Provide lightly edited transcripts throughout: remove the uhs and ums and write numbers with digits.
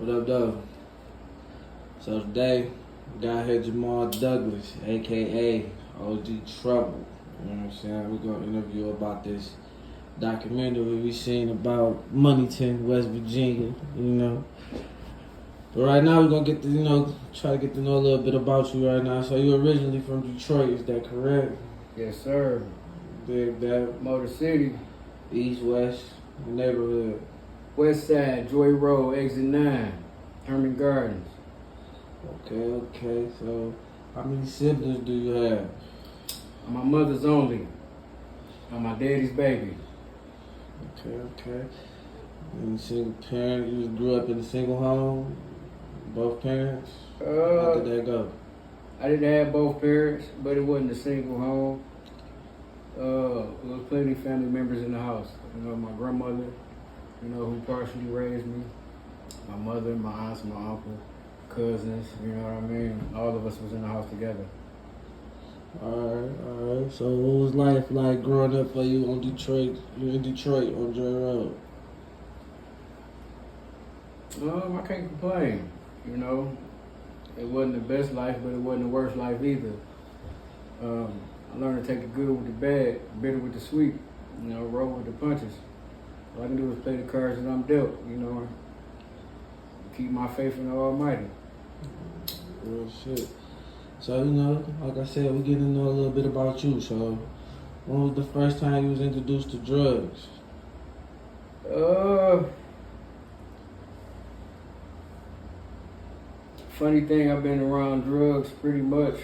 What up, though? So today, we got here Jamal Douglas, aka OG Trubl3. You know what I'm saying? We're gonna interview about this documentary we seen about Moneyton, West Virginia. You know. But right now, we're gonna get to try to get to know a little bit about you right now. So you originally from Detroit, is that correct? Yes, sir. Big that. Motor City. East, West, the neighborhood. West Side, Joy Road, Exit 9, Herman Gardens. Okay. So, how many siblings do you have? I'm my mother's only. I'm my daddy's baby. Okay. And single parent, you grew up in a single home? Both parents? How did that go? I didn't have both parents, but it wasn't a single home. There was plenty of family members in the house. You know, my grandmother, who partially raised me. My mother, my aunts, my uncle, cousins, you know what I mean? All of us was in the house together. Alright. So what was life like growing up for you on Detroit? You're in Detroit on Joy Road. I can't complain, It wasn't the best life, but it wasn't the worst life either. I learned to take the good with the bad, bitter with the sweet, roll with the punches. All I can do is play the cards that I'm dealt, keep my faith in the Almighty. Real shit. So, like I said, we're getting to know a little bit about you. So, when was the first time you was introduced to drugs? Funny thing, I've been around drugs pretty much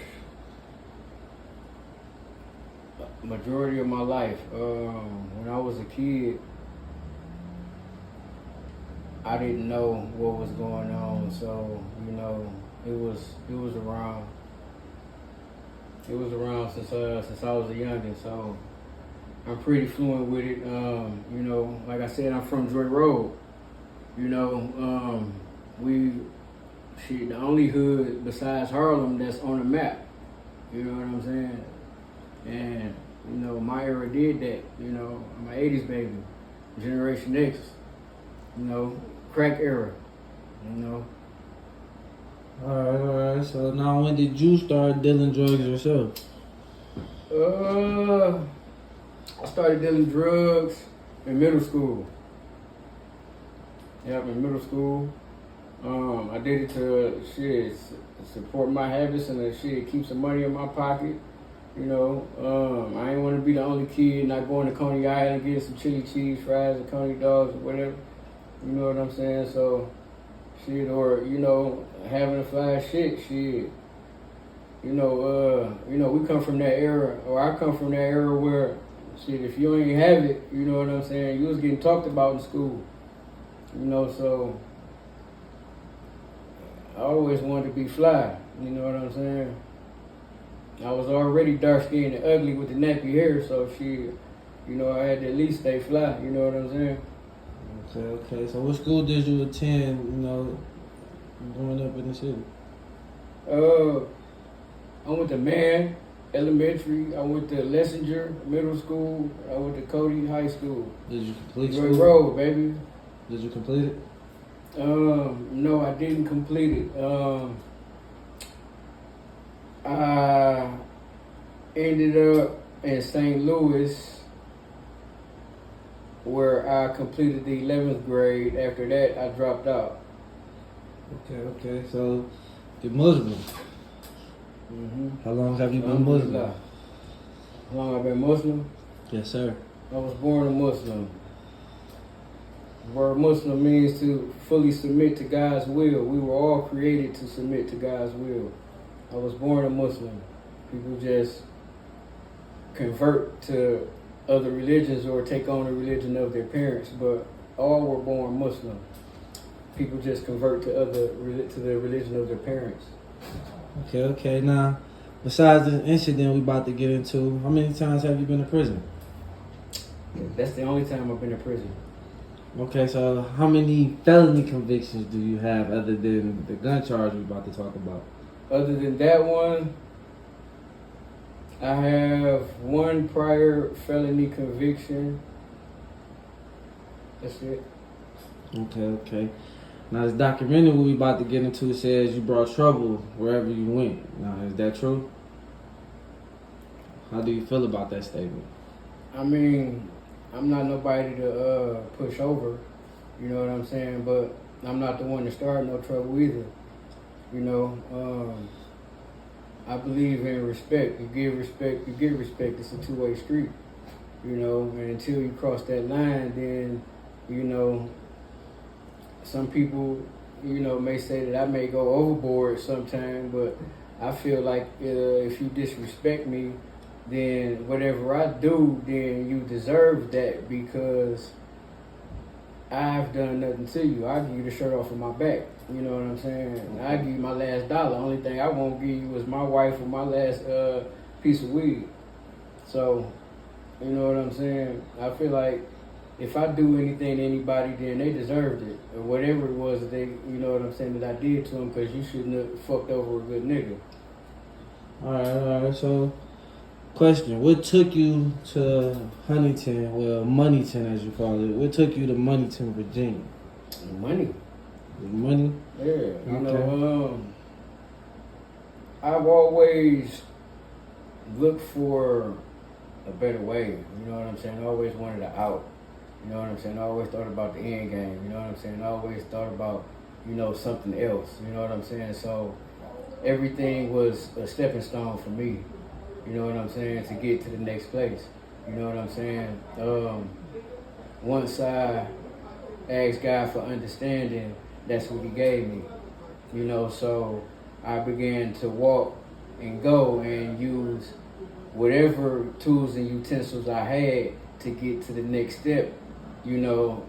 majority of my life. When I was a kid, I didn't know what was going on, so it was around. It was around since I was a youngin', so I'm pretty fluent with it. Like I said, I'm from Joy Road. The only hood besides Harlem that's on the map. You know what I'm saying? And my era did that. I'm an '80s baby, Generation X. Crack era. Alright. So now when did you start dealing drugs yourself? I started dealing drugs in middle school. Yep, in middle school. I did it to support my habits and keep some money in my pocket. I ain't want to be the only kid not going to Coney Island and get some chili cheese fries and Coney dogs or whatever. You know what I'm saying? So, having a fly shit. We come from that era, or I come from that era where, if you ain't have it, you know what I'm saying, you was getting talked about in school. So I always wanted to be fly, you know what I'm saying? I was already dark-skinned and ugly with the nappy hair, so I had to at least stay fly, you know what I'm saying? Okay. So what school did you attend, growing up in the city? I went to Mann Elementary, I went to Lessinger Middle School, I went to Cody High School. Did you complete Joy school? Road, baby. Did you complete it? No, I didn't complete it. I ended up in St. Louis, where I completed the 11th grade. After that, I dropped out. Okay. So, you're Muslim. Mm-hmm. How long have you been Muslim? How long I've been Muslim? Yes, sir. I was born a Muslim. The word Muslim means to fully submit to God's will. We were all created to submit to God's will. I was born a Muslim. People just convert to other religions or take on the religion of their parents, but all were born Muslim. People just convert to the religion of their parents. Okay. Now, besides the incident we about to get into, how many times have you been to prison? That's the only time I've been to prison. Okay, so how many felony convictions do you have other than the gun charge we're about to talk about? Other than that one, I have one prior felony conviction. That's it. Okay. Now, this documentary we about to get into says you brought trouble wherever you went. Now, is that true? How do you feel about that statement? I mean, I'm not nobody to push over, you know what I'm saying? But I'm not the one to start no trouble either, you know. I believe in respect. You give respect, you get respect. It's a two-way street, you know. And until you cross that line, then, you know, some people, you know, may say that I may go overboard sometime, but I feel like if you disrespect me, then whatever I do, then you deserve that because I've done nothing to you. I'll give you the shirt off of my back. You know what I'm saying? I'll give you my last dollar. Only thing I won't give you is my wife or my last piece of weed. So, you know what I'm saying? I feel like if I do anything to anybody, then they deserved it. Or whatever it was that they, you know what I'm saying, that I did to them, because you shouldn't have fucked over a good nigga. All right. So, question: what took you to Huntington, well, Moneyton as you call it? What took you to Moneyton, Virginia? Money. Money? Yeah. You know, I've always looked for a better way. You know what I'm saying? I always wanted an out. You know what I'm saying? I always thought about the end game. You know what I'm saying? I always thought about, you know, something else. You know what I'm saying? So everything was a stepping stone for me. You know what I'm saying? To get to the next place. You know what I'm saying? Once I asked God for understanding, that's what He gave me. You know, so I began to walk and go and use whatever tools and utensils I had to get to the next step. You know,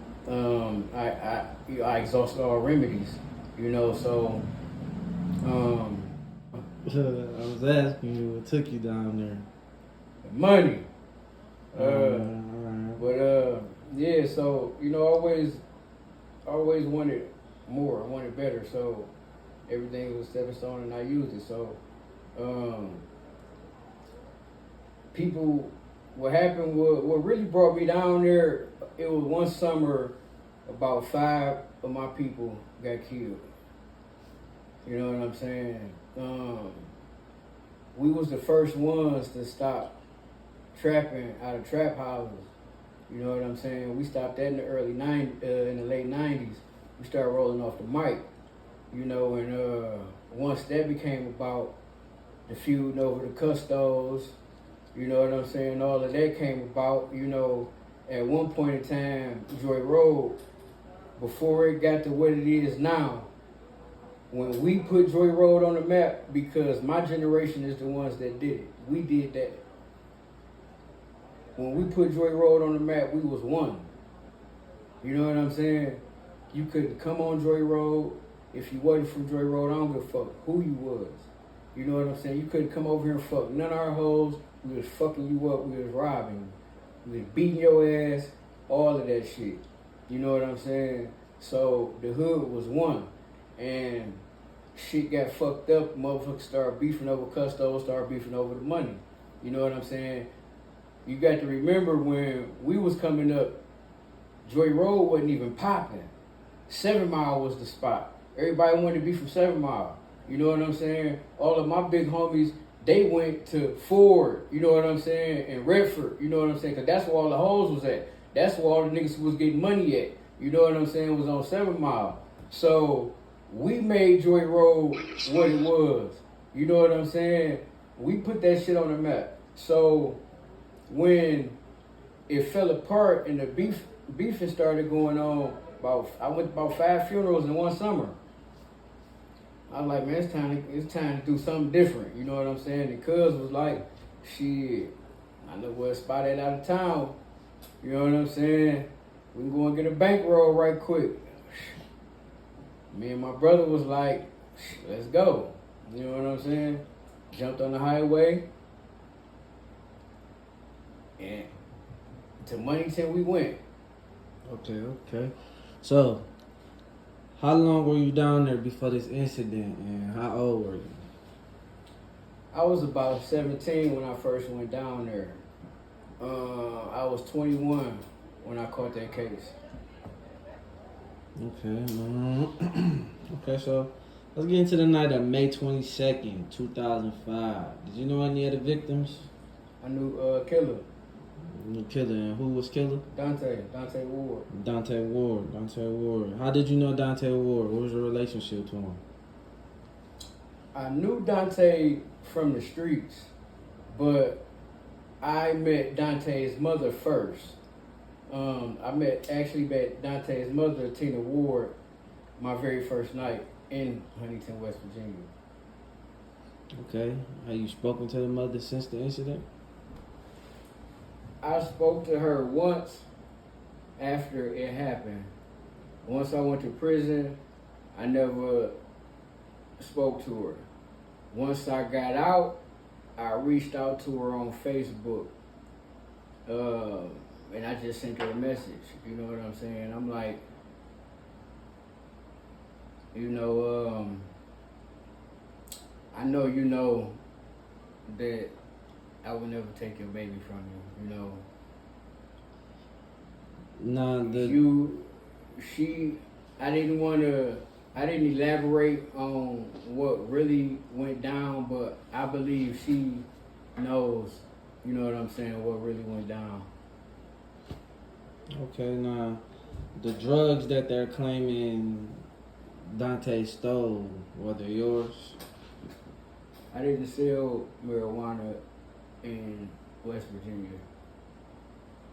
I exhausted all remedies. You know, so. I was asking you what took you down there. Money. Alright. But yeah, so you know, always wanted more. I wanted better. So everything was a stepping stone, and I used it. So people, what happened? What really brought me down there? It was one summer, about 5 of my people got killed. You know what I'm saying? We was the first ones to stop trapping out of trap houses. You know what I'm saying? We stopped that in the in the late 90s. We started rolling off the mic. You know, and once that became about, the feud over the custos, you know what I'm saying? All of that came about. You know, at one point in time, Joy Road, before it got to what it is now, when we put Joy Road on the map, because my generation is the ones that did it. We did that. When we put Joy Road on the map, we was one. You know what I'm saying? You couldn't come on Joy Road if you wasn't from Joy Road. I don't give a fuck who you was. You know what I'm saying? You couldn't come over here and fuck none of our hoes. We was fucking you up. We was robbing you. We was beating your ass. All of that shit. You know what I'm saying? So the hood was one. And shit got fucked up. Motherfuckers started beefing over custos, started beefing over the money. You know what I'm saying? You got to remember when we was coming up, Joy Road wasn't even popping. 7 Mile was the spot. Everybody wanted to be from 7 Mile. You know what I'm saying? All of my big homies, they went to Ford, you know what I'm saying, and Redford, you know what I'm saying? Because that's where all the hoes was at. That's where all the niggas was getting money at. You know what I'm saying? Was on 7 Mile. So we made Joy Road what it was. You know what I'm saying? We put that shit on the map. So when it fell apart and the beefing started going on, I went to about 5 funerals in one summer. I was like, man, it's time to do something different. You know what I'm saying? And cuz was like, shit, I know where a spot at out of town. You know what I'm saying? We can go and get a bankroll right quick. Me and my brother was like, let's go. You know what I'm saying? Jumped on the highway. And to Moneyton we went. Okay. So, how long were you down there before this incident, and how old were you? I was about 17 when I first went down there. I was 21 when I caught that case. Okay. Okay, so let's get into the night of May 22nd, 2005. Did you know any of the victims? I knew Killer, The killer, and who was killer? Dante Ward. Dante Ward. Dante Ward. How did you know Dante Ward? What was your relationship to him? I knew Dante from the streets, but I met Dante's mother first. Actually met Dante's mother, Tina Ward, my very first night in Huntington, West Virginia. Okay. Have you spoken to the mother since the incident? I spoke to her once after it happened. Once I went to prison, I never spoke to her. Once I got out, I reached out to her on Facebook. And I just sent her a message. You know what I'm saying? I'm like, I know you know that I will never take your baby from you. Nah, I didn't elaborate on what really went down, but I believe she knows, you know what I'm saying, what really went down. Okay, now the drugs that they're claiming Dante stole, were they yours? I didn't sell marijuana in West Virginia.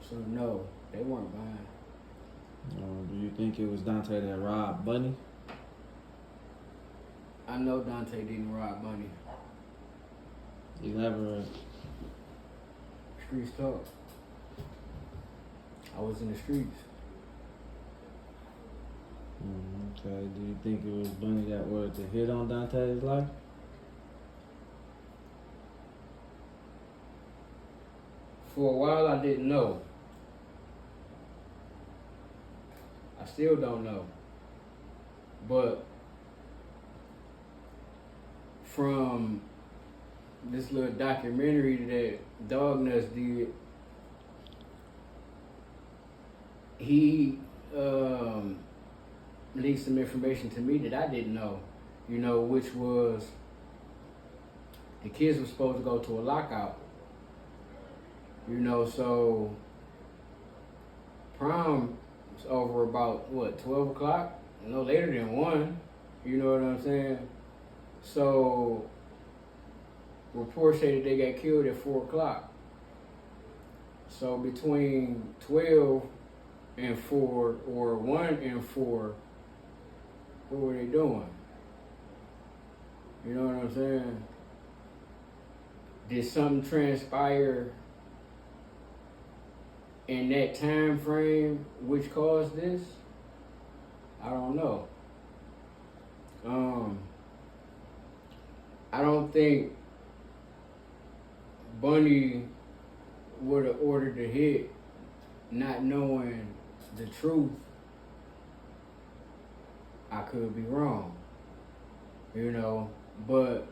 So no, they weren't mine. Do you think it was Dante that robbed Bunny? I know Dante didn't rob Bunny. Elaborate. Streets talk. I was in the streets. Okay, do you think it was Bunny that wanted to hit on Dante's life? For a while I didn't know. I still don't know. But from this little documentary that Dog Nuts did, he leaked some information to me that I didn't know, which was the kids were supposed to go to a lockout. So prom was over about, 12 o'clock? No later than 1, you know what I'm saying? So reports say that they got killed at 4 o'clock. So between 12 and 4, or 1 and 4, what were they doing? You know what I'm saying? Did something transpire in that time frame which caused this? I don't know. I don't think Bunny would have ordered the hit not knowing the truth. I could be wrong, but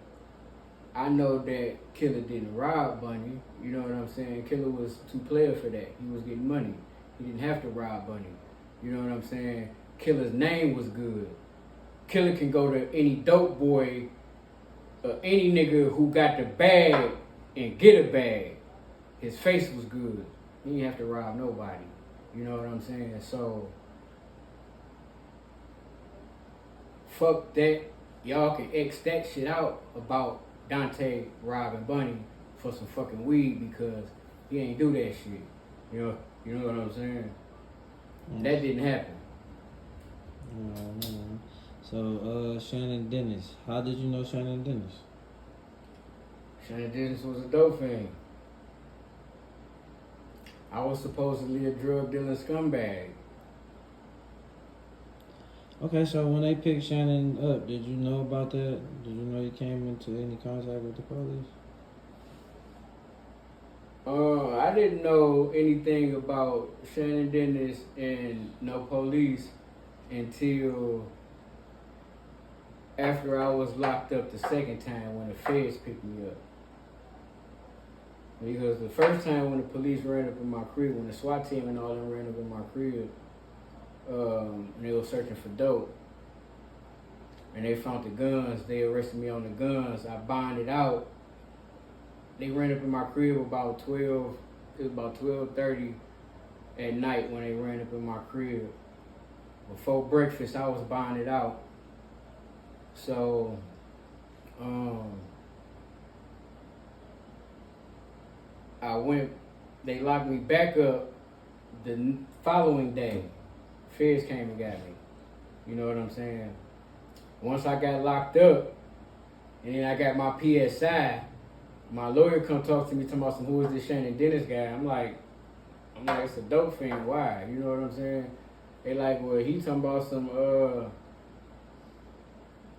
I know that Killer didn't rob Bunny. You know what I'm saying? Killer was too player for that. He was getting money. He didn't have to rob Bunny. You know what I'm saying? Killer's name was good. Killer can go to any dope boy, any nigga who got the bag and get a bag. His face was good. He didn't have to rob nobody. You know what I'm saying? So, fuck that. Y'all can X that shit out about Dante robbing Bunny for some fucking weed, because he ain't do that shit. You know what I'm saying? That didn't happen. So, Shannon Dennis. How did you know Shannon Dennis? Shannon Dennis was a dope fiend. I was supposedly a drug dealing scumbag. Okay, so when they picked Shannon up, did you know about that? Did you know he came into any contact with the police? I didn't know anything about Shannon Dennis and no police until after I was locked up the second time when the feds picked me up. Because the first time when the police ran up in my crib, when the SWAT team and all them ran up in my crib, and they were searching for dope. And they found the guns. They arrested me on the guns. I bonded out. They ran up in my crib about 12. It was about 12:30 at night when they ran up in my crib. Before breakfast, I was bonded out. So, I went. They locked me back up the following day. Feds came and got me. You know what I'm saying? Once I got locked up, and then I got my PSI, my lawyer come talk to me, talking about who is this Shannon Dennis guy? I'm like, it's a dope fiend. Why? You know what I'm saying? They like, well, he talking about some,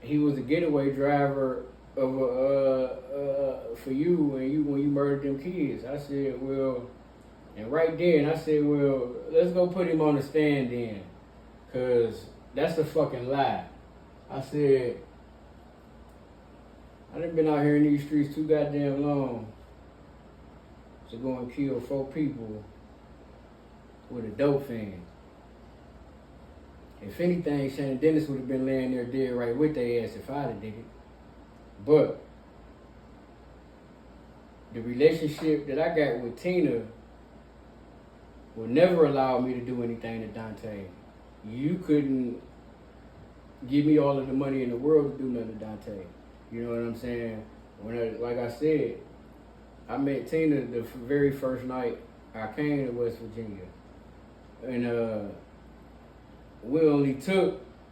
he was a getaway driver of for you, and when you murdered them kids. I said, well, and right then I said, well, let's go put him on the stand then, cause that's a fucking lie. I said, I done been out here in these streets too goddamn long to go and kill 4 people with a dope fiend. If anything, Shannon Dennis would have been laying there dead right with their ass if I'd have did it. But the relationship that I got with Tina will never allow me to do anything to Dante. You couldn't give me all of the money in the world to do nothing to Dante. You know what I'm saying? Like I said, I met Tina the very first night I came to West Virginia. And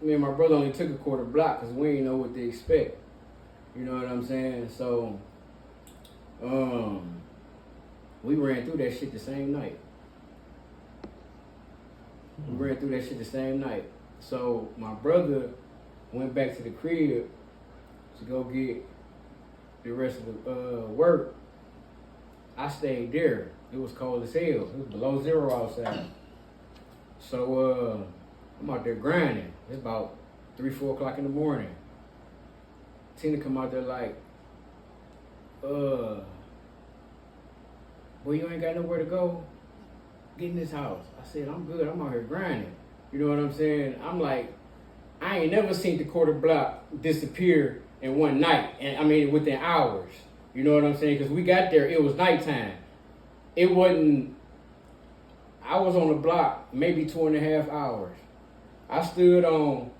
me and my brother only took a quarter block because we didn't know what to expect. You know what I'm saying? So, we ran through that shit the same night. So my brother went back to the crib to go get the rest of the work. I stayed there. It was cold as hell. It was below 0 outside. So I'm out there grinding. It's about 3-4 o'clock in the morning. Tina come out there like, boy, you ain't got nowhere to go? Get in this house. I said, I'm good. I'm out here grinding. You know what I'm saying? I'm like, I ain't never seen the quarter block disappear in one night. And I mean, within hours. You know what I'm saying? Because we got there, it was nighttime. It wasn't, I was on the block maybe 2.5 hours. I stood on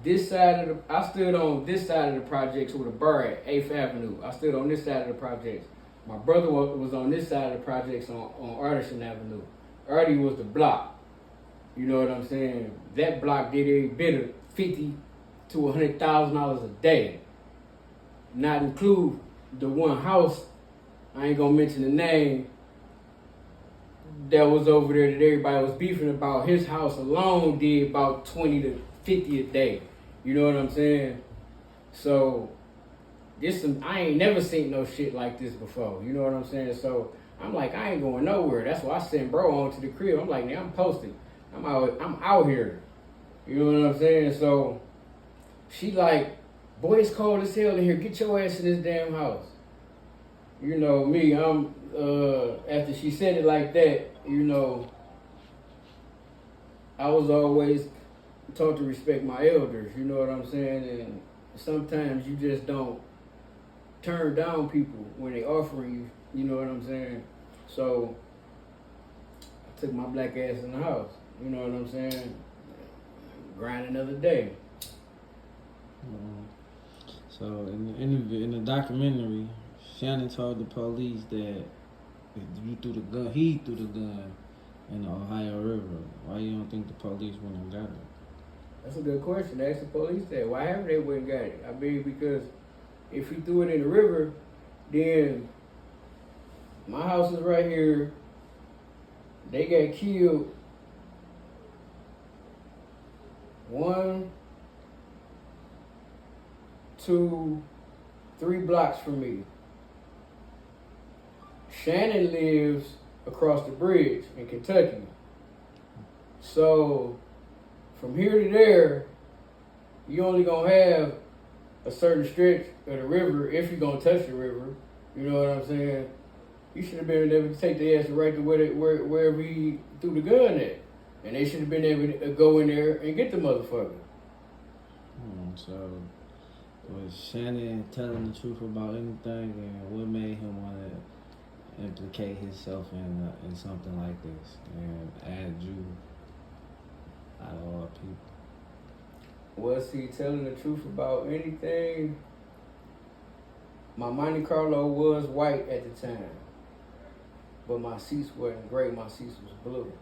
this side of the projects with a bar at 8th Avenue. I stood on this side of the projects. My brother was on this side of the projects on Artisan Avenue. Artie was the block. You know what I'm saying? That block did a bit of $50,000 to $100,000 a day. Not include the one house, I ain't gonna mention the name, that was over there that everybody was beefing about. His house alone did about 20 to 50 a day. You know what I'm saying? So I ain't never seen no shit like this before. You know what I'm saying? So I'm like, I ain't going nowhere. That's why I sent bro on to the crib. I'm like, man, I'm posted. I'm out here. You know what I'm saying? So she like, boy, it's cold as hell in here. Get your ass in this damn house. You know me, after she said it like that, you know, I was always taught to respect my elders, you know what I'm saying? And sometimes you just don't turn down people when they offering you, you know what I'm saying? So I took my black ass in the house, you know what I'm saying? Grind another day. So in the interview, in the documentary, Shannon told the police that he threw the gun in the Ohio River. Why you don't think the police went and got it? That's a good question. Ask the police that. Why haven't they went and got it? I mean, because if he threw it in the river, then my house is right here. They got killed 1, 2, 3 blocks from me. Shannon lives across the bridge in Kentucky. So from here to there, you only gonna have a certain stretch of the river if you're gonna touch the river. You know what I'm saying? You should have been able to take the ass right to wherever he threw the gun at. And they should have been able to go in there and get the motherfucker. So, was Shannon telling the truth about anything, and what made him want to implicate himself in something like this and add you out of all people? Was he telling the truth about anything? My Monte Carlo was white at the time, but my seats wasn't gray. My seats was blue.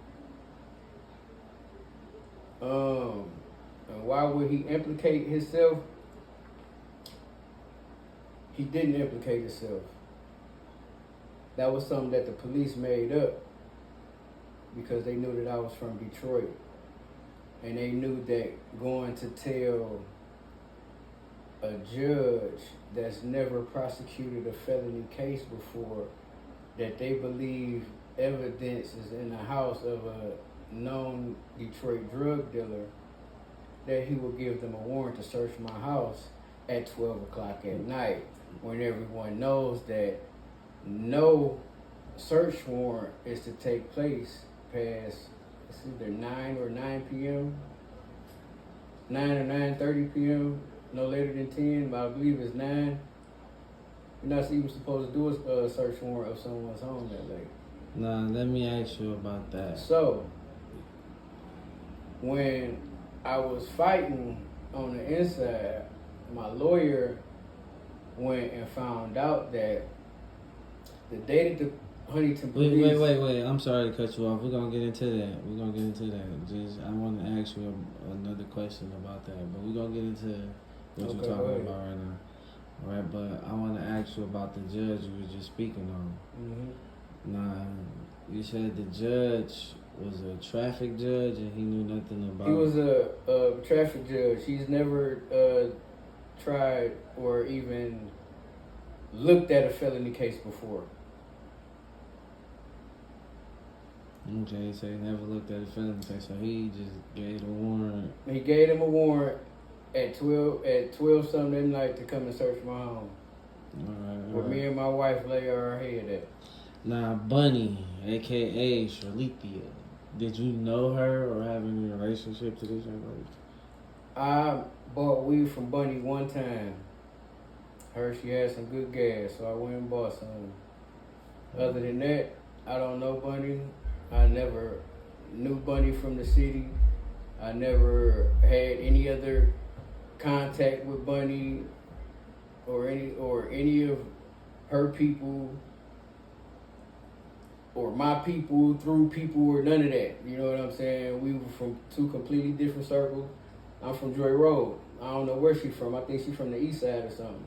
And why would he implicate himself? He didn't implicate himself. That was something that the police made up because they knew that I was from Detroit. And they knew that going to tell a judge that's never prosecuted a felony case before that they believe evidence is in the house of a known Detroit drug dealer, that he will give them a warrant to search my house at 12 o'clock at night, when everyone knows that no search warrant is to take place past, it's either 9 or 9 p.m., 9 or 9:30 p.m., no later than 10, but I believe it's 9. You're not even supposed to do a search warrant of someone's home that late. Nah, let me ask you about that. So, when I was fighting on the inside, my lawyer went and found out that the day that the Huntington police... Wait. I'm sorry to cut you off. We're going to get into that. Just, I want to ask you another question about that, but we're going to get into what you're talking about right now. All right, but I want to ask you about the judge you were just speaking on. Mm-hmm. Now, you said the judge was a traffic judge and he knew nothing about... He was a traffic judge. He's never tried or even looked at a felony case before. Okay, so he never looked at a felony case, so he just gave a warrant. He gave him a warrant at 12 something that night to come and search my home. All right. Where me and my wife lay our head at. Now, Bunny, a.k.a. Sharlethia, did you know her or have any relationship to this young lady? I bought weed from Bunny one time. Heard she had some good gas, so I went and bought some. Other than that, I don't know Bunny. I never knew Bunny from the city. I never had any other contact with Bunny or any of her people or my people through people or none of that. You know what I'm saying? We were from two completely different circles. I'm from Joy Road. I don't know where she's from. I think she's from the east side or something.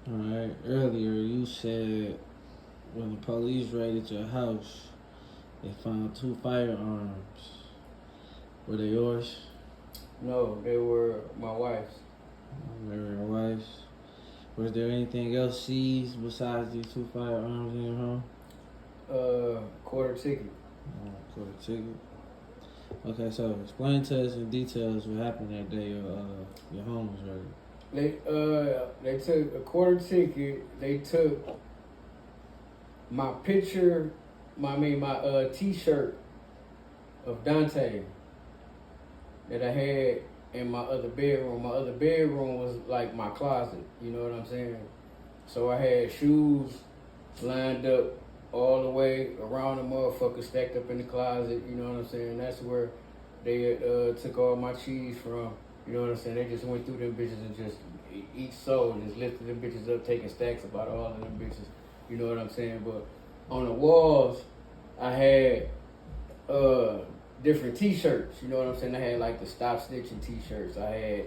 All right. Earlier, you said when the police raided your house, they found 2 firearms. Were they yours? No, they were my wife's. They were your wife's. Was there anything else seized besides these 2 firearms in your home? Quarter ticket. Quarter ticket. Okay, so explain to us in details what happened that day your home was raided. They took a quarter ticket. They took my picture, my T-shirt of Dante that I had in my other bedroom. My other bedroom was like my closet, you know what I'm saying? So I had shoes lined up all the way around the motherfucker, stacked up in the closet, you know what I'm saying? That's where they took all my cheese from, you know what I'm saying? They just went through them bitches and just, each soul just lifted them bitches up, taking stacks about all of them bitches, you know what I'm saying? But on the walls, I had different T-shirts, you know what I'm saying? I had like the Stop Snitching T-shirts. I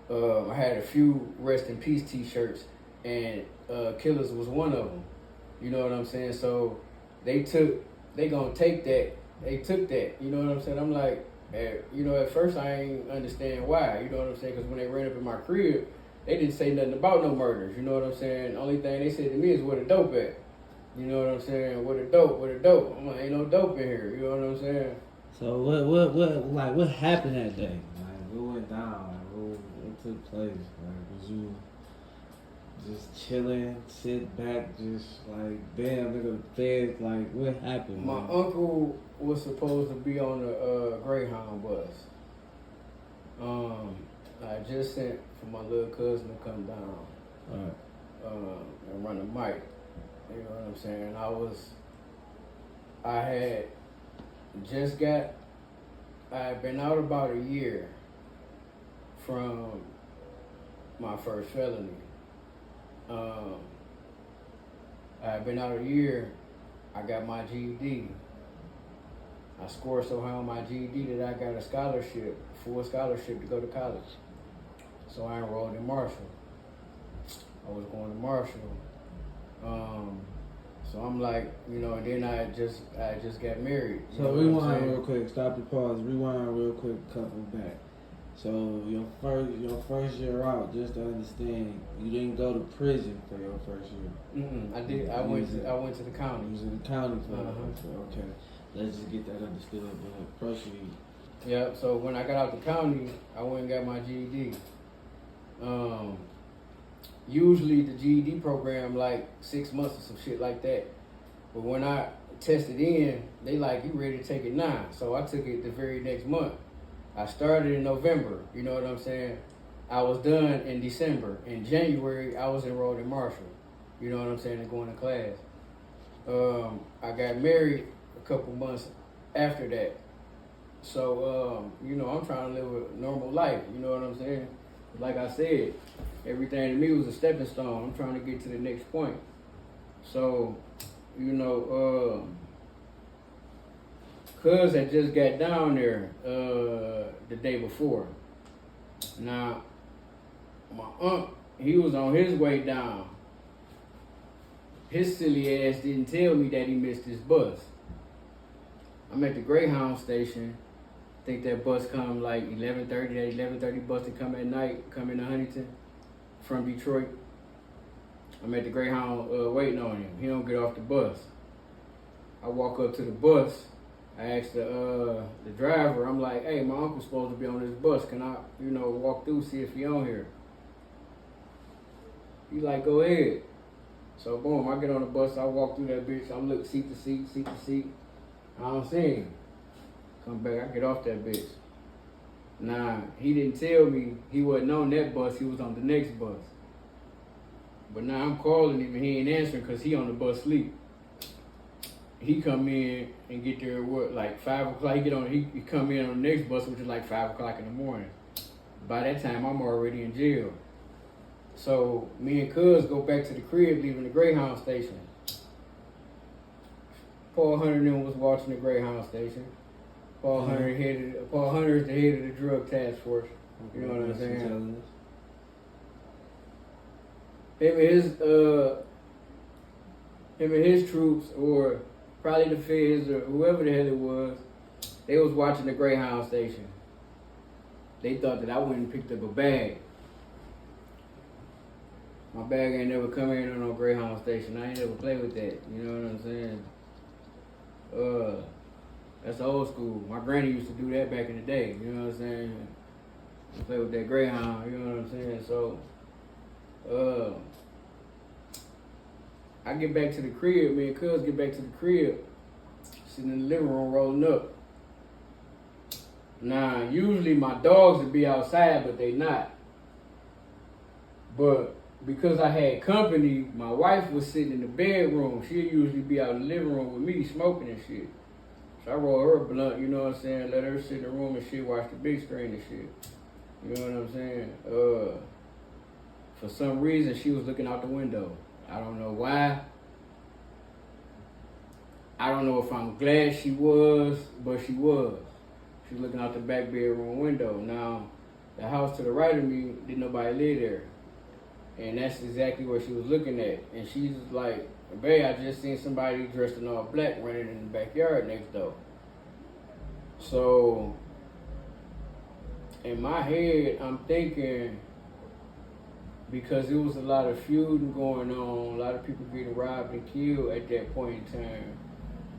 had a few Rest in Peace T-shirts, and Killers was one of them. You know what I'm saying? So they took that, you know what I'm saying? I'm like, at first I ain't understand why, you know what I'm saying? Because when they ran up in my crib, they didn't say nothing about no murders, you know what I'm saying? The only thing they said to me is, where the dope at? You know what I'm saying? Where the dope? I'm like, ain't no dope in here, you know what I'm saying? So what happened that day? Like, what went down? Like, what took place? Like, was you just chilling, sit back, just like, damn, nigga, the feds, like, what happened? My man? uncle was supposed to be on the Greyhound bus. I just sent for my little cousin to come down Right. and run the mic. You know what I'm saying? I had been out about a year from my first felony. I had been out a year. I got my GED. I scored so high on my GED that I got a scholarship, full scholarship to go to college. So I enrolled in Marshall. I was going to Marshall. So I'm like, you know, and then I just got married. So know what I'm rewind saying? real quick, stop the pause, rewind real quick, couple back. So your first year out, just to understand, you didn't go to prison for your first year. I did. I went to the You county. was in the county for Uh-huh. okay. Let's just get that understood, but proceed. Yeah. So when I got out the county, I went and got my GED. Usually the GED program like 6 months or some shit like that. But when I tested in, they like, you ready to take it now. So I took it the very next month. I started in November, you know what I'm saying? I was done in December. In January, I was enrolled in Marshall, you know what I'm saying, and going to class. I got married a couple months after that. So, you know, I'm trying to live a normal life, you know what I'm saying? Like I said, everything to me was a stepping stone. I'm trying to get to the next point. So, you know, Cuz had just got down there the day before. Now, my aunt, he was on his way down. His silly ass didn't tell me that he missed his bus. I'm at the Greyhound station. I think that bus come like 11:30. That 11:30 bus to come at night, come into Huntington from Detroit. I'm at the Greyhound waiting on him. He don't get off the bus. I walk up to the bus. I asked the driver, I'm like, hey, my uncle's supposed to be on this bus. Can I, you know, walk through, see if he on here? He like, go ahead. So boom, I get on the bus, I walk through that bitch, I look seat to seat, seat to seat. I don't see him. Come back, I get off that bitch. Nah, he didn't tell me he wasn't on that bus, he was on the next bus. But now I'm calling him and he ain't answering because he on the bus sleep. He come in and get there at what, like 5 o'clock. He come in on the next bus, which is like 5 o'clock in the morning. By that time, I'm already in jail. So me and Cuz go back to the crib, leaving the Greyhound station. Paul Hunter and them was watching the Greyhound station. Paul Hunter is the head of the drug task force. You know what I'm saying? Him and his troops, or probably the feds or whoever the hell it was, they was watching the Greyhound station. They thought that I went and picked up a bag. My bag ain't never come in on no Greyhound station. I ain't never play with that. You know what I'm saying? That's old school. My granny used to do that back in the day. You know what I'm saying? Play with that Greyhound. You know what I'm saying? So, I get back to the crib, me and Cuz get back to the crib, sitting in the living room rolling up. Now, usually my dogs would be outside, but they not. But because I had company, my wife was sitting in the bedroom. She'd usually be out in the living room with me smoking and shit. So I roll her a blunt, you know what I'm saying, let her sit in the room and shit, watch the big screen and shit. You know what I'm saying? For some reason, she was looking out the window. I don't know why. I don't know if I'm glad she was, but she was. She was looking out the back bedroom window. Now, the house to the right of me, didn't nobody live there. And that's exactly where she was looking at. And she's like, babe, I just seen somebody dressed in all black running in the backyard next door. So, in my head, I'm thinking, because there was a lot of feuding going on, a lot of people getting robbed and killed at that point in time.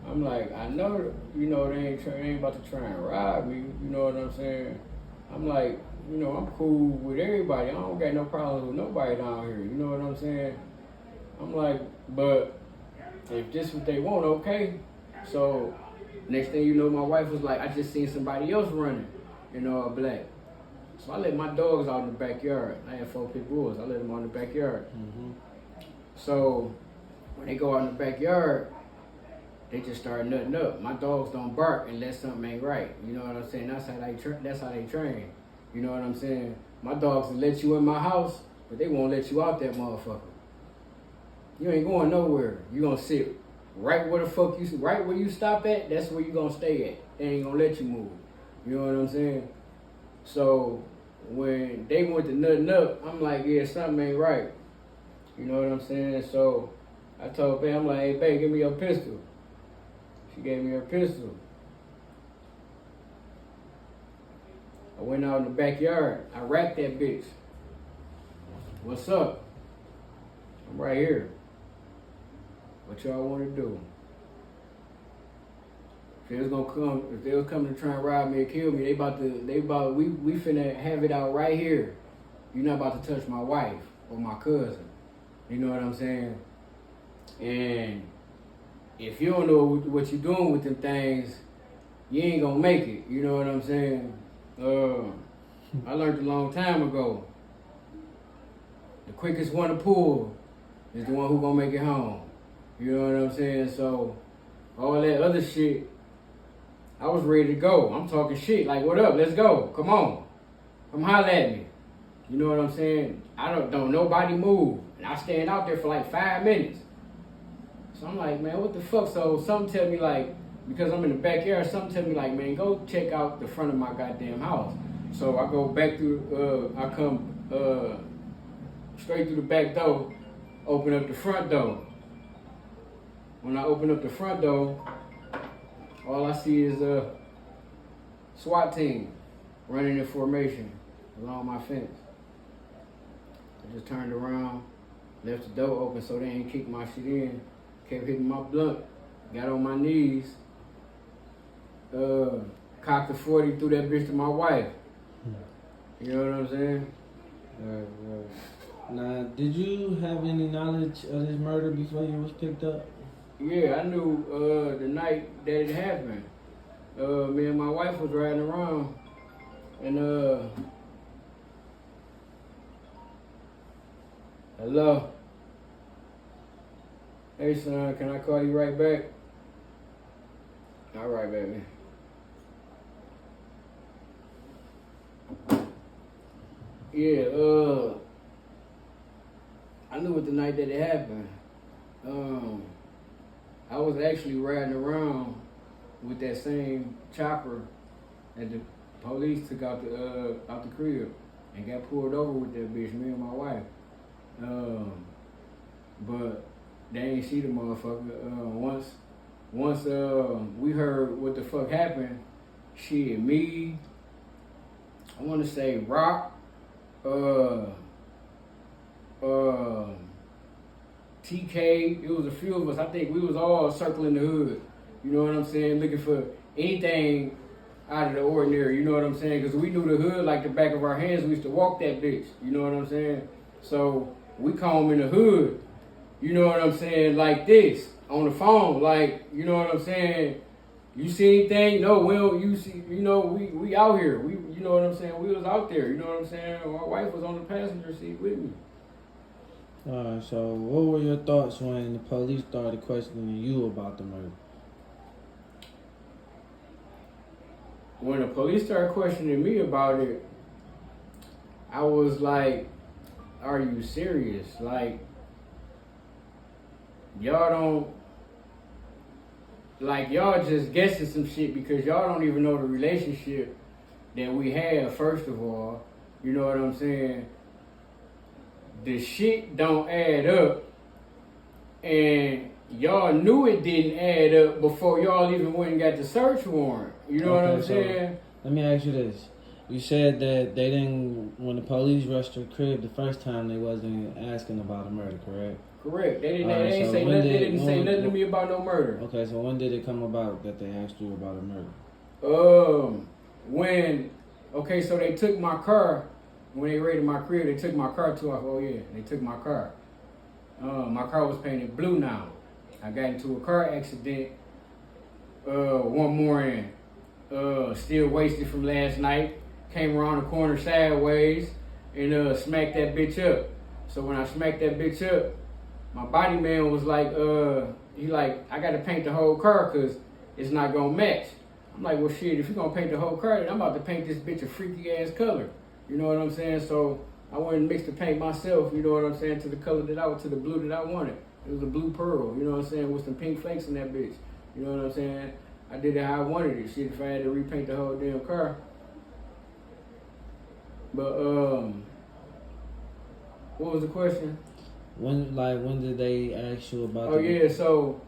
I'm like, I know, you know, they ain't about to try and rob me, you know what I'm saying? I'm like, I'm cool with everybody. I don't got no problems with nobody down here. You know what I'm saying? I'm like, but if this what they want, okay. So next thing you know, my wife was like, I just seen somebody else running, black. So I let my dogs out in the backyard. I had 4 pit bulls. I let them out in the backyard. Mm-hmm. So when they go out in the backyard, they just start nutting up. My dogs don't bark unless something ain't right. You know what I'm saying? That's how they train. You know what I'm saying? My dogs will let you in my house, but they won't let you out that motherfucker. You ain't going nowhere. You gonna sit right where the fuck right where you stop at, that's where you gonna stay at. They ain't gonna let you move. You know what I'm saying? So when they went to nutting up, I'm like, yeah, something ain't right. You know what I'm saying? So I told Babe, I'm like, hey, Babe, give me your pistol. She gave me her pistol. I went out in the backyard. I rapped that bitch. What's up? I'm right here. What y'all want to do? If they was coming to try and rob me or kill me, we finna have it out right here. You're not about to touch my wife or my cousin. You know what I'm saying? And if you don't know what you're doing with them things, you ain't gonna make it. You know what I'm saying? I learned a long time ago. The quickest one to pull is the one who gonna make it home. You know what I'm saying? So all that other shit, I was ready to go. I'm talking shit like, what up? Let's go. Come on. Come holler at me. You know what I'm saying? I don't nobody move. And I stand out there for like 5 minutes. So I'm like, man, what the fuck? So something tell me like, because I'm in the backyard, something tell me like, man, go check out the front of my goddamn house. So I go back through, I come straight through the back door, open up the front door. When I open up the front door, all I see is a SWAT team running in formation along my fence. I just turned around, left the door open so they ain't kick my shit in, kept hitting my blunt, got on my knees, cocked the 40, threw that bitch to my wife. You know what I'm saying? Right. Now, did you have any knowledge of this murder before you was picked up? Yeah, I knew the night that it happened. Me and my wife was riding around, and hello. Hey son, can I call you right back? All right, baby. Yeah, I knew it the night that it happened. I was actually riding around with that same chopper that the police took out the crib and got pulled over with that bitch, me and my wife. But they ain't see the motherfucker. Once we heard what the fuck happened, shit, me, I want to say Rock, TK, it was a few of us. I think we was all circling the hood. You know what I'm saying? Looking for anything out of the ordinary. You know what I'm saying? Because we knew the hood like the back of our hands. We used to walk that bitch. You know what I'm saying? So we come in the hood. You know what I'm saying? Like this on the phone. Like, you know what I'm saying? You see anything? No, we don't. You see? You know, we out here. You know what I'm saying? We was out there. You know what I'm saying? My wife was on the passenger seat with me. So what were your thoughts when the police started questioning you about the murder? When the police started questioning me about it, I was like, are you serious? Like, y'all just guessing some shit because y'all don't even know the relationship that we have, first of all. You know what I'm saying? The shit don't add up, and y'all knew it didn't add up before y'all even went and got the search warrant. You know what I'm saying? Let me ask you this. You said that they didn't, when the police rushed your crib the first time, they wasn't asking about a murder, correct? Correct. They didn't say nothing to me about no murder. Okay, so when did it come about that they asked you about a murder? When Okay, so they took my car when they raided my crib. They took my car too. Oh yeah, they took my car. My car was painted blue now. I got into a car accident one morning. Still wasted from last night. Came around the corner sideways and smacked that bitch up. So when I smacked that bitch up, my body man was like, I gotta paint the whole car because it's not gonna match. I'm like, well shit, if you're gonna paint the whole car, then I'm about to paint this bitch a freaky ass color. You know what I'm saying? So I went and mixed the paint myself, you know what I'm saying, to the color to the blue that I wanted. It was a blue pearl, you know what I'm saying, with some pink flakes in that bitch. You know what I'm saying? I did it how I wanted it. Shit, if I had to repaint the whole damn car. But what was the question? When did they ask you about? Oh yeah, so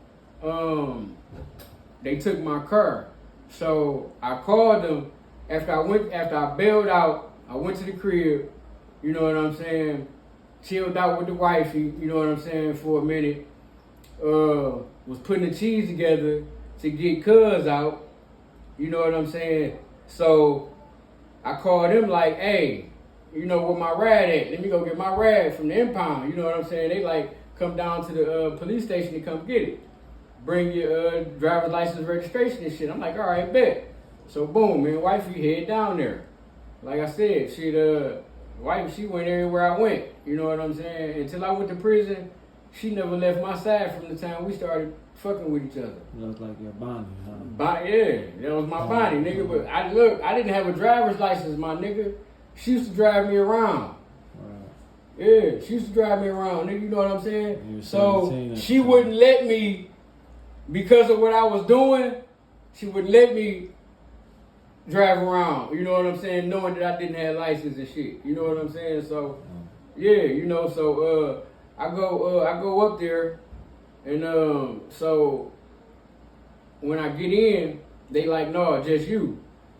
they took my car. So I called them after I bailed out. I went to the crib. You know what I'm saying? Chilled out with the wifey. You know what I'm saying, for a minute. Was putting the cheese together to get cuz out. You know what I'm saying? So I called them like, hey, you know where my ride at? Let me go get my ride from the impound. You know what I'm saying? They like come down to the police station to come get it. Bring your driver's license, registration and shit. I'm like, all right, bet. So boom, man, wifey head down there. Like I said, wife, she went everywhere I went. You know what I'm saying? Until I went to prison, she never left my side from the time we started fucking with each other. That was like your Bonnie, huh? Yeah, that was my Bonnie, nigga. But I didn't have a driver's license, my nigga. She used to drive me around. Right. Yeah, she used to drive me around, nigga. You know what I'm saying? So she wouldn't let me, because of what I was doing, she wouldn't let me drive around. You know what I'm saying? Knowing that I didn't have license and shit. You know what I'm saying? So yeah, you know. So I go up there. And so when I get in, they like, no, just you.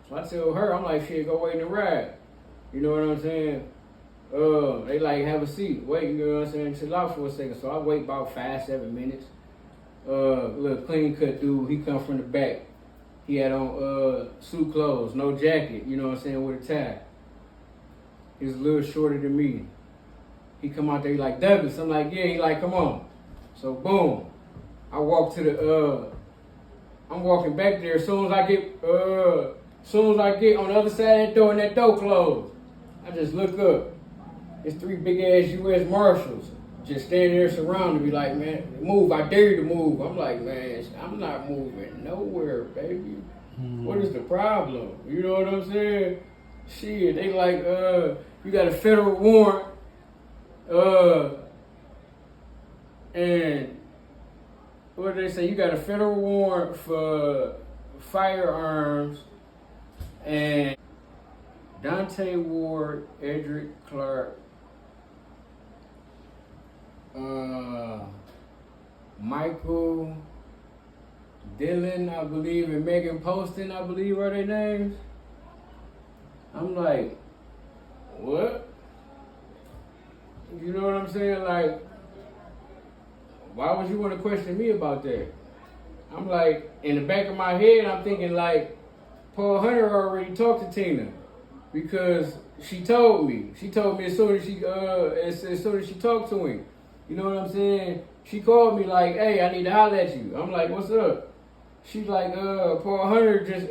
So I tell her, I'm like, shit, go wait in the ride. You know what I'm saying? They like, have a seat. Wait, you know what I'm saying? Chill out for a second. So I wait about 5-7 minutes. Little clean cut dude, he come from the back. He had on suit clothes, no jacket, you know what I'm saying, with a tie. He was a little shorter than me. He come out there, he like, Douglas. I'm like, yeah. He like, come on. So boom, I walk to I'm walking back there. As soon as I get on the other side of that door and that door closed, I just look up. It's 3 big ass U.S. Marshals just standing there surrounding me like, man, move, I dare you to move. I'm like, man, I'm not moving nowhere, baby. What is the problem? You know what I'm saying? Shit, they like, you got a federal warrant, and what did they say? You got a federal warrant for firearms, and Dante Ward, Edric Clark, Michael Dylan, I believe, and Megan Poston, I believe, are their names. I'm like, what? You know what I'm saying? Like, why would you want to question me about that? I'm like, in the back of my head, I'm thinking like, Paul Hunter already talked to Tina, because she told me. She told me as soon as she talked to him. You know what I'm saying? She called me like, hey, I need to holler at you. I'm like, what's up? She's like, Paul Hunter just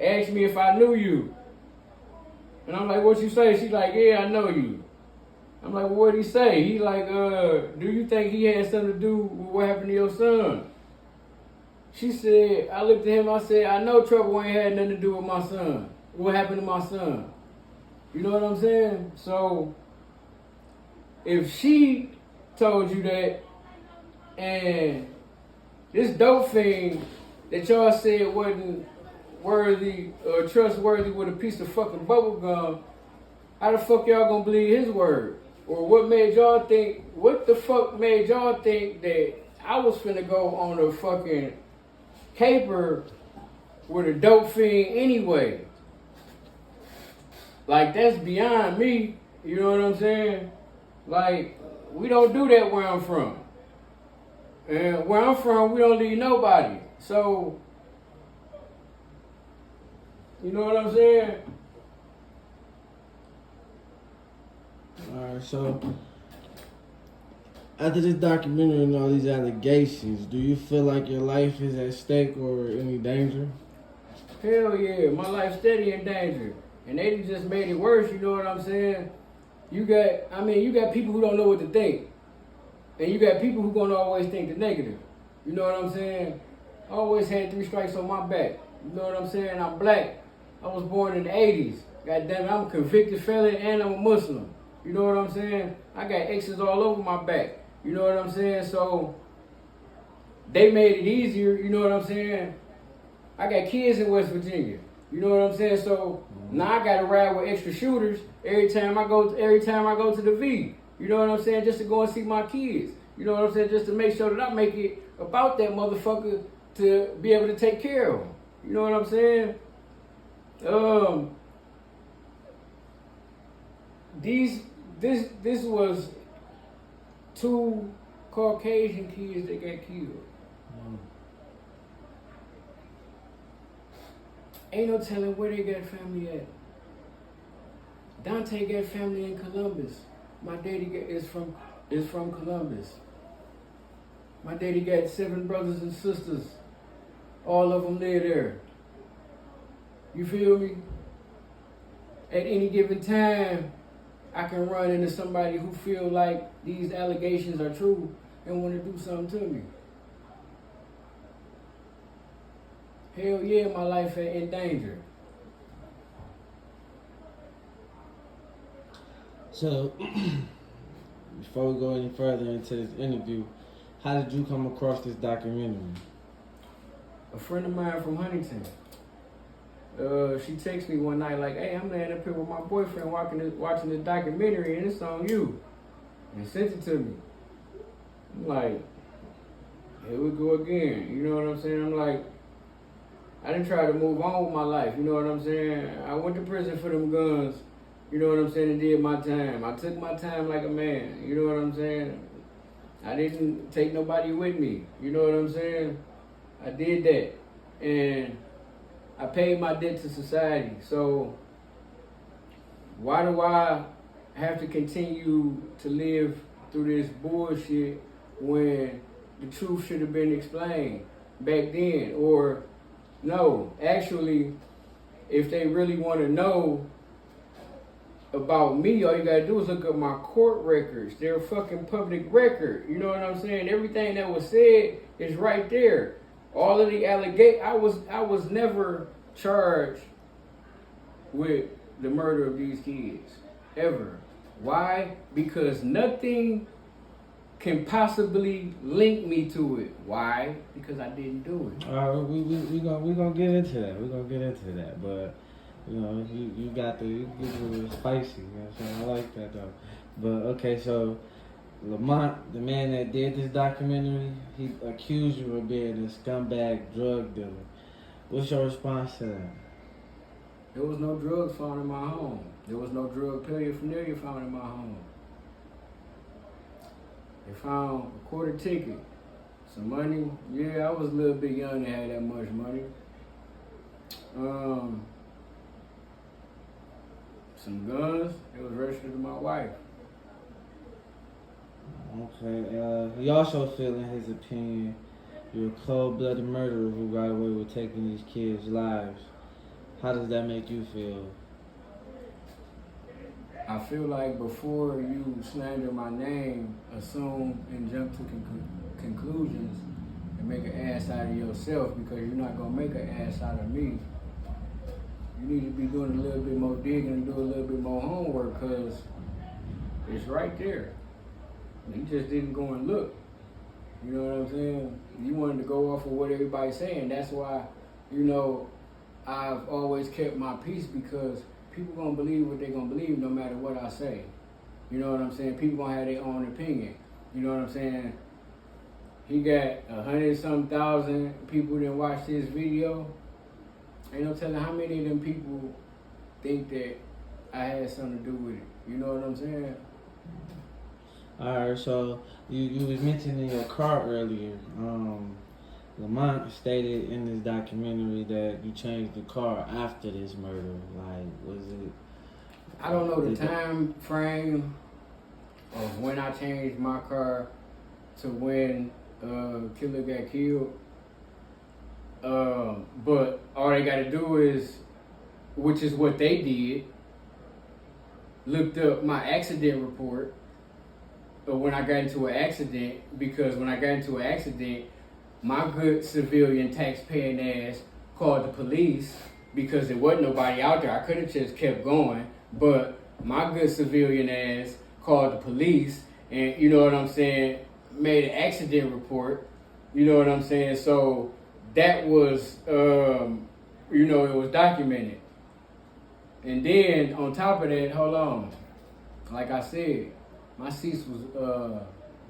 asked me if I knew you. And I'm like, what you say? She's like, yeah, I know you. I'm like, well, what'd he say? He like, do you think he had something to do with what happened to your son? She said, I looked at him, I said, I know Trubl ain't had nothing to do with my son. What happened to my son? You know what I'm saying? So, if she told you that, and this dope thing that y'all said wasn't worthy or trustworthy with a piece of fucking bubble gum, how the fuck y'all gonna believe his word? Or what the fuck made y'all think that I was finna go on a fucking caper with a dope fiend anyway? Like, that's beyond me, you know what I'm saying? Like, we don't do that where I'm from. And where I'm from, we don't leave nobody. So, you know what I'm saying? Alright, so after this documentary and all these allegations, do you feel like your life is at stake or any danger? Hell yeah, my life's steady in danger. And they just made it worse, you know what I'm saying? You got people who don't know what to think. And you got people who gonna always think the negative. You know what I'm saying? I always had 3 strikes on my back. You know what I'm saying? I'm black. I was born in the 80s. God damn it, I'm a convicted felon and I'm a Muslim. You know what I'm saying? I got X's all over my back. You know what I'm saying? So they made it easier, you know what I'm saying? I got kids in West Virginia. You know what I'm saying? So now I gotta ride with extra shooters every time I go to the V. You know what I'm saying? Just to go and see my kids. You know what I'm saying? Just to make sure that I make it about that motherfucker to be able to take care of them. You know what I'm saying? This was 2 Caucasian kids that got killed. Ain't no telling where they got family at. Dante got family in Columbus. My daddy is from Columbus. My daddy got 7 brothers and sisters. All of them live there. You feel me? At any given time, I can run into somebody who feel like these allegations are true and want to do something to me. Hell yeah, my life in danger. So, before we go any further into this interview, how did you come across this documentary? A friend of mine from Huntington, she texted me one night like, hey, I'm laying up here with my boyfriend watching this documentary and it's on you. And sent it to me. I'm like, here we go again. You know what I'm saying? I'm like, I didn't try to move on with my life. You know what I'm saying? I went to prison for them guns. You know what I'm saying? And did my time. I took my time like a man. You know what I'm saying? I didn't take nobody with me. You know what I'm saying? I did that. And I paid my debt to society. So why do I have to continue to live through this bullshit when the truth should have been explained back then? Or no, actually, if they really want to know about me, all you gotta do is look up my court records. They're a fucking public record. You know what I'm saying? Everything that was said is right there. All of the allegations. I was never charged with the murder of these kids ever. Why? Because nothing can possibly link me to it. Why? Because I didn't do it. All right, we gonna get into that. We're gonna get into that, but you know, you got you get spicy. You know what I'm saying? I like that though. But okay, so Lamont, the man that did this documentary, he accused you of being a scumbag drug dealer. What's your response to that? There was no drugs found in my home. There was no drug paraphernalia found in my home. They found a quarter ticket, some money. Yeah, I was a little bit young to have that much money. Some guns. It was registered to my wife. Okay. He also feel, in his opinion, you're a cold-blooded murderer who got away with taking these kids' lives. How does that make you feel? I feel like before you slander my name, assume and jump to conclusions and make an ass out of yourself, because you're not going to make an ass out of me. You need to be doing a little bit more digging and do a little bit more homework, because it's right there. You just didn't go and look. You know what I'm saying? You wanted to go off of what everybody's saying. That's why, you know, I've always kept my peace, because people gonna believe what they gonna believe no matter what I say. You know what I'm saying? People gonna have their own opinion. You know what I'm saying? He got 100-some-thousand people that watched his video. Ain't no telling how many of them people think that I had something to do with it. You know what I'm saying? Alright, so you was mentioning your car earlier. Lamont stated in this documentary that you changed the car after this murder. Like, was it? I don't know the time frame of when I changed my car to when Killer got killed. But all they gotta do is, which is what they did, looked up my accident report of when I got into an accident, because when I got into an accident, my good civilian tax-paying ass called the police because there wasn't nobody out there. I could have just kept going, but my good civilian ass called the police and, you know what I'm saying, made an accident report, you know what I'm saying? So that was, you know, it was documented. And then on top of that, hold on, like I said, my seats was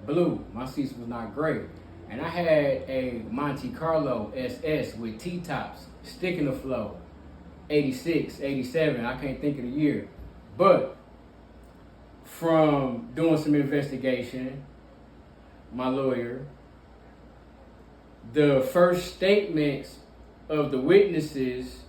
blue. My seats was not gray. And I had a Monte Carlo SS with T-tops, sticking the flow, 86, 87, I can't think of the year. But from doing some investigation, my lawyer, the first statements of the witnesses,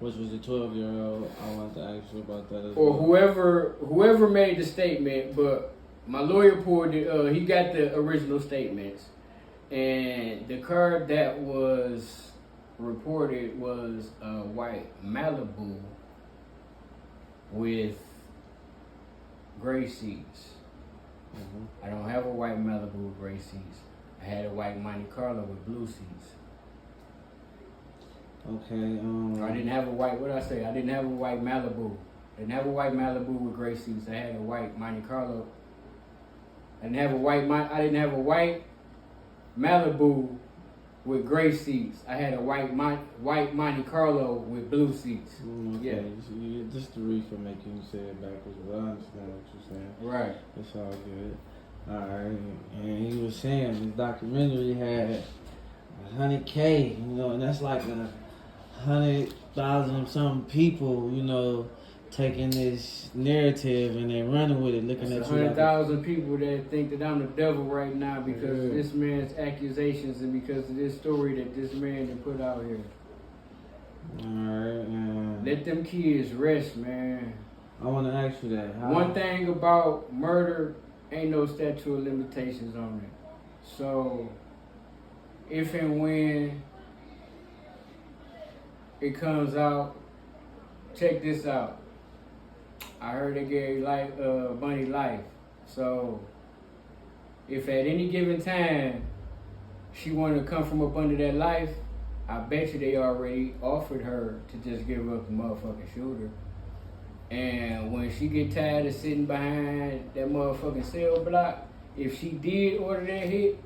which was the 12-year-old, I wanted to ask you about that as or well. whoever made the statement, but my lawyer pulled it, he got the original statements. And the car that was reported was a white Malibu with gray seats. I don't have a white Malibu with gray seats. I had a white Monte Carlo with blue seats. Okay. I didn't have a white, what did I say? I didn't have a white Malibu. I didn't have a white Malibu with gray seats. I had a white Monte Carlo. I didn't have a white Malibu with gray seats. I had a white Monte Carlo with blue seats. Okay. Yeah. So just the reef for making you say it backwards, but I understand what you're saying. Right. It's all good. Alright. And he was saying this documentary had 100K, you know, and that's like 100,000 something people, you know, taking this narrative and they running with it, looking That's at you. 100,000 people that think that I'm the devil right now because of this man's accusations and because of this story that this man done put out here. Alright. Let them kids rest, man. I want to ask you that. One thing about murder, ain't no statute of limitations on it. So, if and when it comes out, check this out. I heard they gave Bunny life. So, if at any given time she wanted to come from up under that life, I bet you they already offered her to just give up the motherfucking shooter. And when she get tired of sitting behind that motherfucking cell block, if she did order that hit,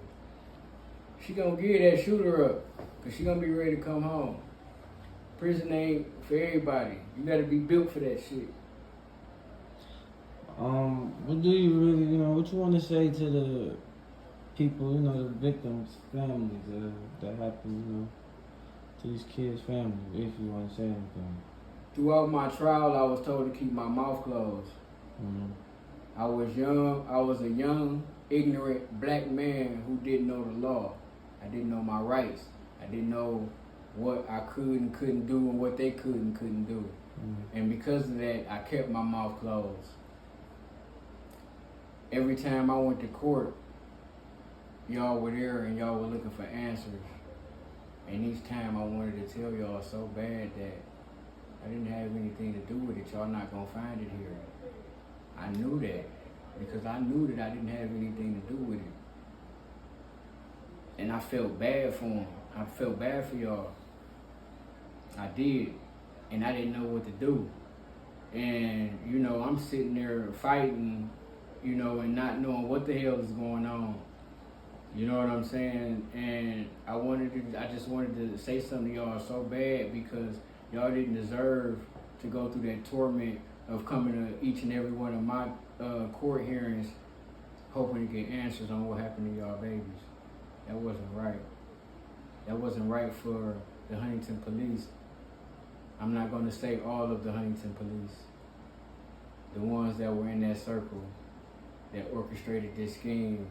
she gonna give that shooter up. Cause she gonna be ready to come home. Prison ain't for everybody. You gotta be built for that shit. What do you really, you know, what you want to say to the people, you know, the victims' families that happened, you know, to these kids' families, if you want to say anything? Throughout my trial, I was told to keep my mouth closed. I was a young, ignorant black man who didn't know the law. I didn't know my rights. I didn't know what I could and couldn't do and what they could and couldn't do. And because of that, I kept my mouth closed. Every time I went to court, y'all were there and y'all were looking for answers. And each time I wanted to tell y'all so bad that I didn't have anything to do with it. Y'all not gonna find it here. I knew that because I knew that I didn't have anything to do with it. And I felt bad for them. I felt bad for y'all. I did. And I didn't know what to do. And, you know, I'm sitting there fighting, you know, and not knowing what the hell is going on. You know what I'm saying? And I just wanted to say something to y'all so bad because y'all didn't deserve to go through that torment of coming to each and every one of my court hearings hoping to get answers on what happened to y'all babies. That wasn't right. That wasn't right for the Huntington police. I'm not going to say all of the Huntington police. The ones that were in that circle that orchestrated this scheme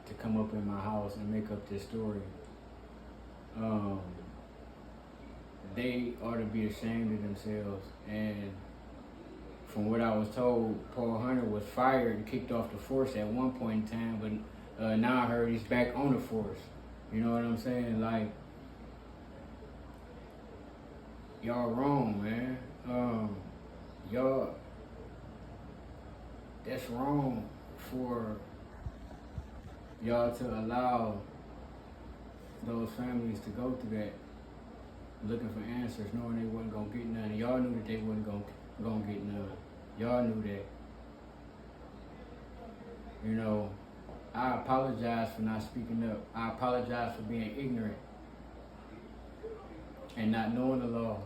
to come up in my house and make up this story. They ought to be ashamed of themselves. And from what I was told, Paul Hunter was fired and kicked off the force at one point in time, but now I heard he's back on the force. You know what I'm saying? Like, y'all wrong, man. Y'all, that's wrong for y'all to allow those families to go through that, looking for answers, knowing they wasn't gonna get none. Y'all knew that they wasn't gonna get none. Y'all knew that. You know, I apologize for not speaking up. I apologize for being ignorant and not knowing the law.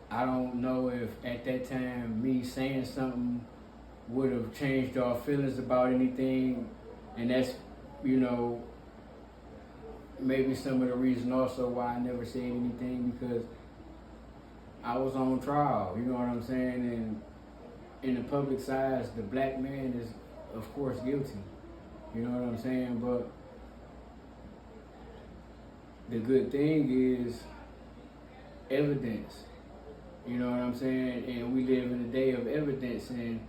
I don't know if at that time me saying something would have changed y'all feelings about anything, and that's, you know, maybe some of the reason also why I never said anything, because I was on trial, you know what I'm saying? And in the public size, the black man is, of course, guilty. You know what I'm saying? But the good thing is evidence. You know what I'm saying? And we live in a day of evidence, and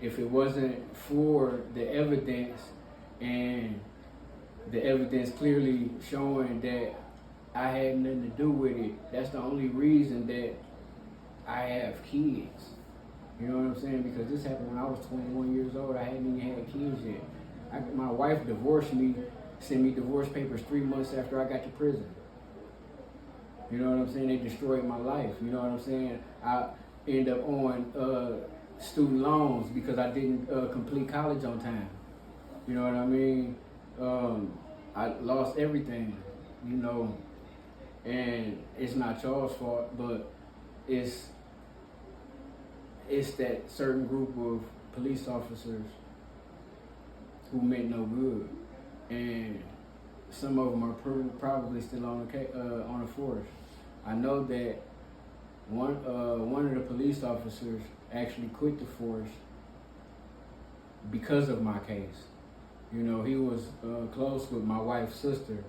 if it wasn't for the evidence, and the evidence clearly showing that I had nothing to do with it, that's the only reason that I have kids. You know what I'm saying? Because this happened when I was 21 years old. I hadn't even had kids yet. My wife divorced me, sent me divorce papers 3 months after I got to prison. You know what I'm saying? They destroyed my life. You know what I'm saying? I ended up on student loans because I didn't complete college on time. You know what I mean? I lost everything, you know, and it's not y'all's fault, but it's that certain group of police officers who meant no good, and some of them are probably still on the force. I know that one of the police officers actually quit the force because of my case. You know, he was close with my wife's sister,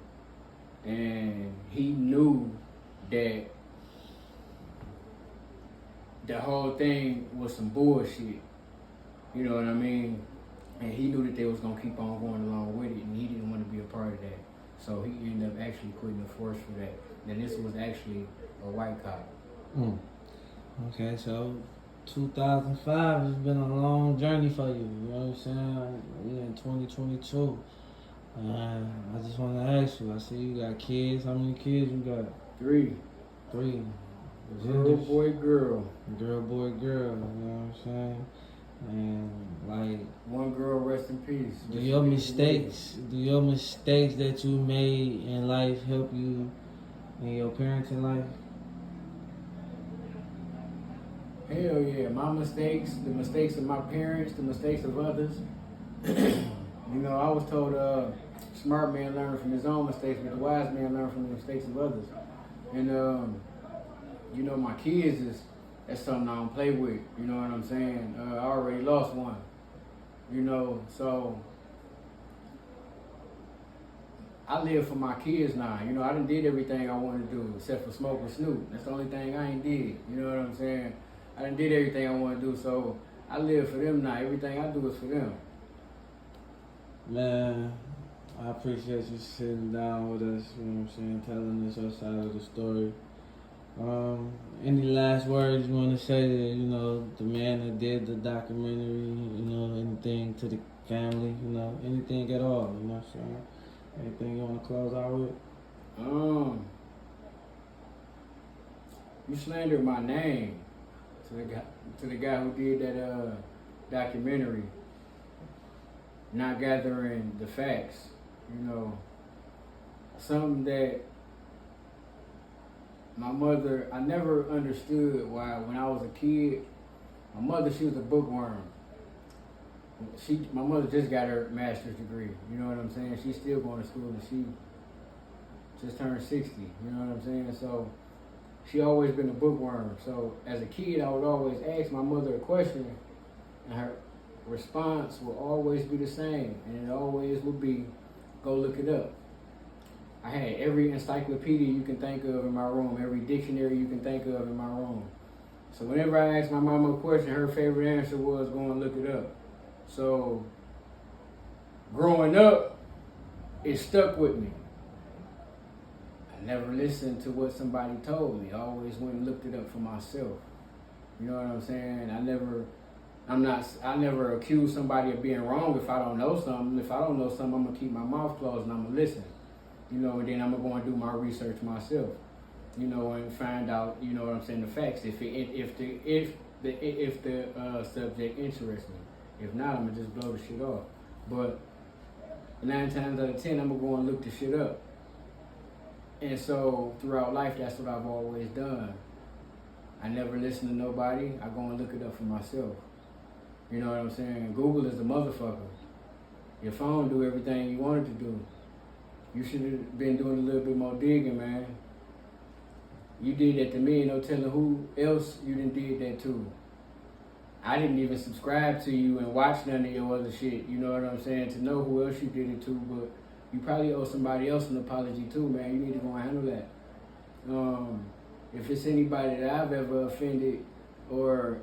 and he knew that the whole thing was some bullshit. You know what I mean? And he knew that they was gonna keep on going along with it, and he didn't want to be a part of that. So he ended up actually quitting the force for that. And this was actually a white cop. Okay, so 2005 has been a long journey for you. You know what I'm saying? We're in 2022. I just want to ask you. I see you got kids. How many kids you got? 3. 3. Girl, boy, girl. Girl, boy, girl. You know what I'm saying? And like, one girl, rest in peace. Do your mistakes that you made in life help you in your parenting life? Hell yeah, my mistakes, the mistakes of my parents, the mistakes of others. You know, I was told smart man learn from his own mistakes, but the wise man learn from the mistakes of others. And you know, my kids that's something I don't play with. You know what I'm saying? I already lost one. You know, so I live for my kids now. You know, I done did everything I wanted to do except for smoke with Snoop. That's the only thing I ain't did. You know what I'm saying? I done did everything I want to do, so I live for them now. Everything I do is for them. Man, I appreciate you sitting down with us, you know what I'm saying, telling us your side of the story. Any last words you want to say to, you know, the man that did the documentary, you know, anything to the family, you know, anything at all, you know what I'm saying? Anything you want to close out with? You slandered my name to the guy who did that documentary, not gathering the facts. You know, something that my mother, I never understood why when I was a kid, my mother, she was a bookworm. My mother just got her master's degree, you know what I'm saying? She's still going to school, and she just turned 60, you know what I'm saying? So she always been a bookworm. So as a kid, I would always ask my mother a question, and her response will always be the same, and it always would be, go look it up. I had every encyclopedia you can think of in my room, every dictionary you can think of in my room. So whenever I asked my mama a question, her favorite answer was go and look it up. So growing up, it stuck with me. I never listened to what somebody told me. I always went and looked it up for myself. You know what I'm saying? I never accuse somebody of being wrong if I don't know something. If I don't know something, I'm gonna keep my mouth closed and I'm gonna listen. You know, and then I'm gonna go and do my research myself. You know, and find out, you know what I'm saying, the facts. If the subject interests me. If not, I'm gonna just blow the shit off. But 9 times out of 10, I'm gonna go and look the shit up. And so throughout life, that's what I've always done. I never listen to nobody. I go and look it up for myself. You know what I'm saying? Google is a motherfucker. Your phone do everything you want it to do. You should have been doing a little bit more digging, man. You did that to me, and no telling who else you done did that to. I didn't even subscribe to you and watch none of your other shit, you know what I'm saying, to know who else you did it to, but you probably owe somebody else an apology too, man. You need to go and handle that. If it's anybody that I've ever offended or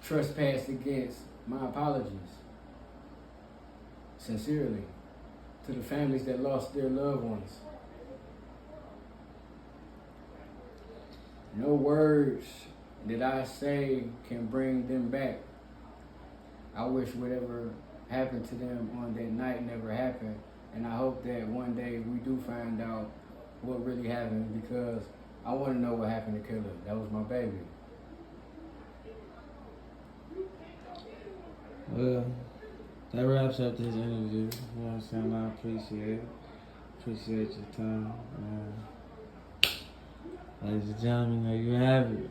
trespassed against, my apologies. Sincerely. To the families that lost their loved ones. No words that I say can bring them back. I wish whatever happened to them on that night never happened. And I hope that one day we do find out what really happened, because I want to know what happened to Killer. That was my baby. Well, that wraps up this interview. You know what I'm saying? I appreciate it. Appreciate your time. Ladies and gentlemen, there you have it.